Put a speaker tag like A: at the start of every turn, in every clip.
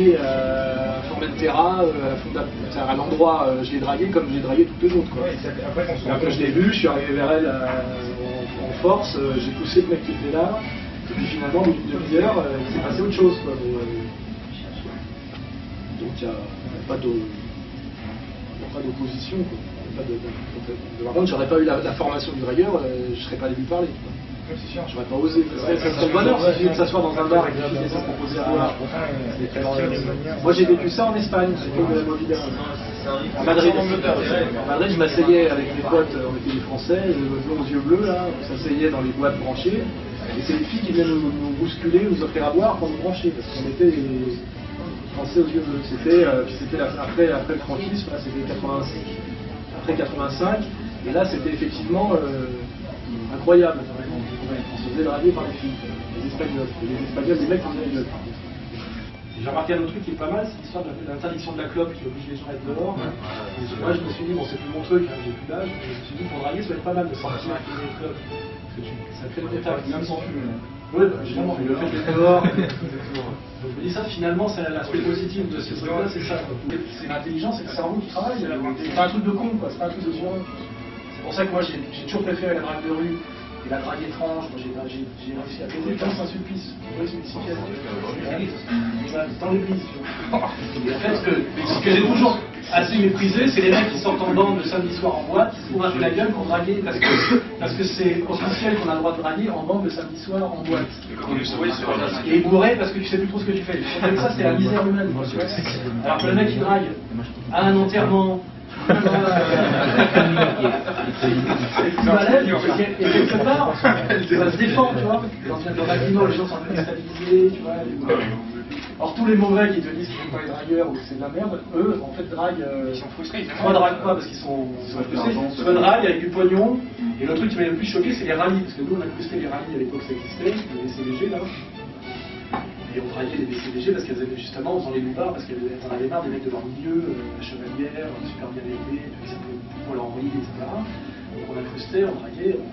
A: dragué à Formentera, à l'endroit, je l'ai dragué comme je l'ai dragué toutes les autres. Quoi. Et après je l'ai vu, je suis arrivé vers elle en force, j'ai poussé le mec qui était là, et puis finalement, au bout d'une demi-heure, il s'est passé autre chose. Quoi. Donc il n'y a pas d'opposition. Par contre, j'aurais pas eu la formation du dragueur, je serais pas allé lui parler. J'aurais pas osé. Ça serait le bonheur si je venais de s'asseoir dans un bar et que je faisais proposer à boire. Moi j'ai vécu ça en Espagne, j'ai fait de la Movida. À Madrid. À Madrid, je m'asseyais avec mes potes, on était des Français, blonds aux yeux bleus, là, on s'asseyait dans les boîtes branchées. Et c'est les filles qui venaient nous bousculer, nous offrir à boire pour nous brancher, parce qu'on était les Français aux yeux bleus. C'était après le franquisme, c'était 86. Après 85, et là c'était effectivement incroyable. On se faisait draguer par les filles, les Espagnols, les mecs en Espagnols. J'ai remarqué un autre truc qui est pas mal, c'est l'histoire de l'interdiction de la clope qui oblige les gens à être dehors. Et moi je me suis dit, bon c'est plus mon truc, j'ai plus d'âge, je me suis dit pour draguer ça va être pas mal de sortir avec les clopes. Parce que ça fait le contact, même sans fumer. Oui, évidemment, mais le fait d'être dehors. Je me dis ça finalement, c'est l'aspect positif de ce truc-là, c'est ça. C'est l'intelligence, c'est le cerveau qui travaille. C'est pas un truc de con, quoi, c'est pas un truc de con. C'est pour ça que moi j'ai toujours préféré la drague de rue. Et la drague étrange, moi j'ai réussi à péter comme Saint-Sulpice. Oui, c'est une psychiatre. Dans l'église. Et en fait, ce que j'ai toujours assez méprisé, c'est les mecs qui sortent en bande le samedi soir en boîte, qui se bourrent la gueule pour draguer, parce que c'est officiel qu'on a le droit de draguer en bande le samedi soir en boîte. Et bourré parce que tu sais plus trop ce que tu fais. Ça, c'est la misère humaine. Alors que le mec qui drague à un enterrement, et quelque part, ça se défend, tu vois. Dans un climat où les gens sont déstabilisés, tu vois. Or, tous les mauvais qui te disent qu'ils ne sont pas les dragueurs ou que c'est de la merde, eux, en fait, draguent. Ils sont frustrés. Soit draguent pas parce qu'ils sont frustrés, soit draguent avec du pognon. Et le truc qui m'a le plus choqué, c'est les rallyes. Parce que nous, on a boosté les rallyes à l'époque, ça existait, les CVG là. Et on draguait les BCDG parce qu'elles avaient justement, dans les loupards, parce qu'elles en avaient marre des mecs de leur milieu, la chevalière, super bien élevée, ça peut pour leur envoyer, etc. Donc on incrustait, on draguait, on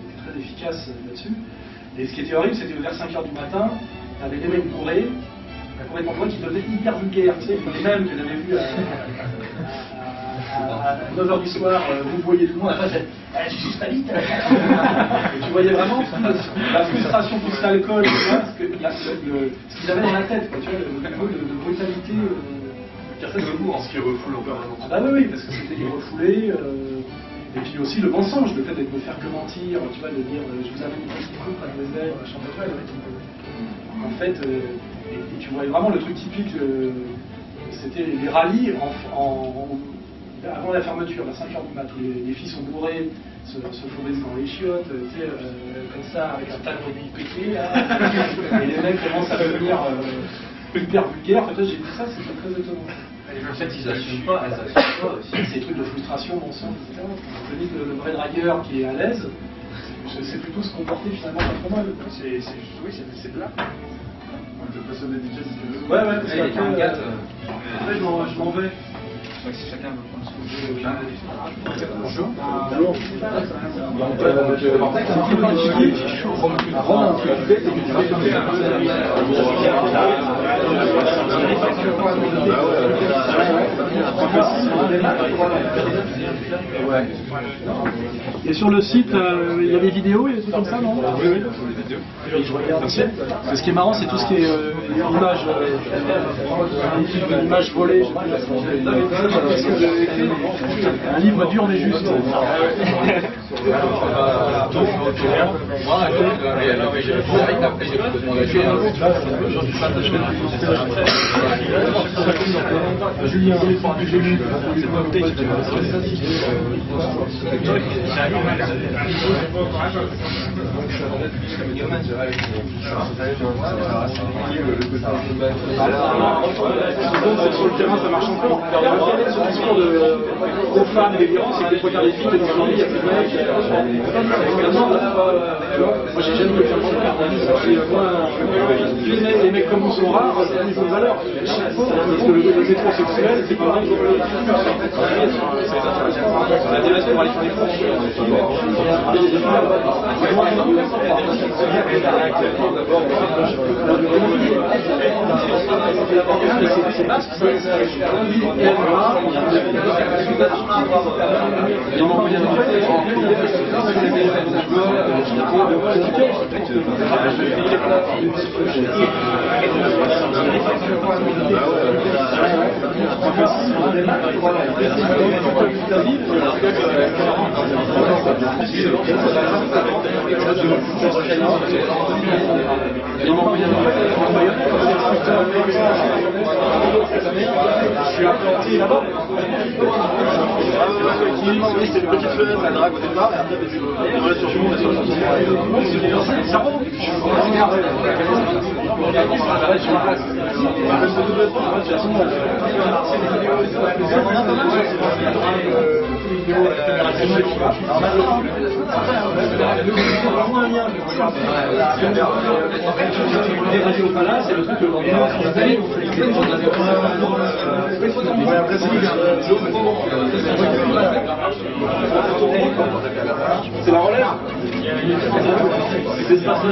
A: était très efficace là-dessus. Et ce qui était horrible, c'était vers 5h du matin, t'avais des mecs bourrés, complètement bourrés, qui devenaient hyper vulgaires, tu sais, les mêmes que j'avais vus à 9h du soir, vous voyez tout le monde, après j'ai juste pas vite. Et tu voyais vraiment la frustration plus l'alcool, ce qu'ils avaient dans la tête, quoi, tu vois, le niveau de brutalité.
B: C'est le en ce qui refoule en permanence.
A: Ah bah oui, parce que c'était les refoulés, et puis aussi le mensonge, le fait de ne faire que mentir, tu vois, de dire je vous amène une petite coupe, mademoiselle, en fait, et tu voyais vraiment le truc typique, c'était les rallyes avant la fermeture, à 5h du mat, les filles sont bourrées, se font baiser dans les chiottes, tu sais, comme ça, avec un tas de rubis pété, et les mecs commencent à devenir hyper vulgaires. En fait, j'ai vu ça, c'était très étonnant.
B: En fait, ils n'assument pas, elles n'assument pas aussi.
A: Ces trucs de frustration, mensonge, etc. Je dis que le vrai dragueur qui est à l'aise, c'est plutôt se comporter finalement pas trop mal.
B: Oui, c'est de là.
C: On peut pas sauver des gestes.
A: Ouais, parce qu'après, je m'en vais.
C: Si chacun veut prendre ce que
A: Et sur le site, il y a des vidéos et des trucs comme ça, non?
C: Oui, des vidéos.
A: Je regarde. Ce qui est marrant, c'est tout ce qui est images volées. Un livre dur mais juste. Julien, sur le terrain, ça marche encore. Ce discours de femmes délirants, c'est que des fois, les filles, dans leur vie, il y a plus de mecs. Moi, j'ai jamais eu le temps de faire. Les mecs comme on sont rares, un niveau de valeur. Parce que le métrosexuel, c'est quand même
B: L'intérêt pour aller sur les fonds.
A: Je suis implanté là-bas.
B: C'est une petite fenêtre, la drague au départ, et après, on est sur le monde, on est sur le
A: c'est le truc que l'on c'est la relève. C'est pas ça.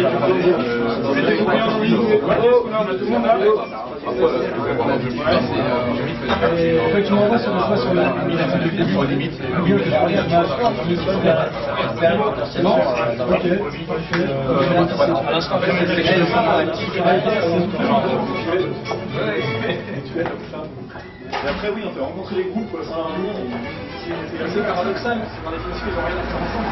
A: En fait, tu m'envoies sur la limite.
C: Et après, oui, on peut rencontrer les groupes sans leur venir. C'est assez paradoxal, c'est dans les définition, ils n'ont rien à faire ensemble.